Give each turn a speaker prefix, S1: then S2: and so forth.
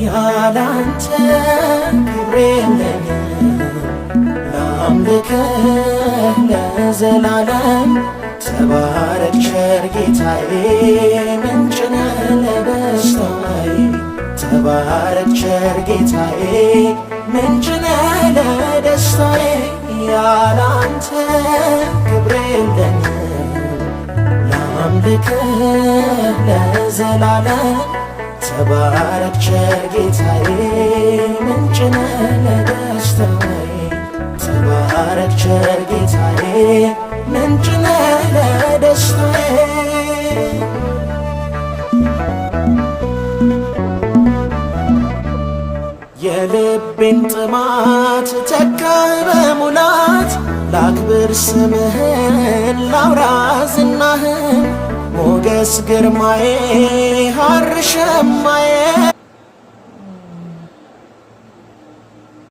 S1: ያላንተ ክብር የለኝም ላምልክህ ለዘላለም ተባረክ ቸር ጌታዬ ምንጭ ነህ ለደስታዬ ተባረክ ቸር ጌታዬ ምንጭ ነህ ለደስታዬ ያላንተ ክብር የለኝም ላምልክህ ለዘላለም ተባረክ ቸር ጌታዬ ምንጭ ነህ ለደስታዬ ተባረክ ቸር ጌታዬ ምንጭ ነህ ለደስታዬ የልቤን ጥማት ተካህ በሙላት ላክብር ስምህን ላውራ ዝናህን ሞገስ ግርማዬ ሐር ሸማዬ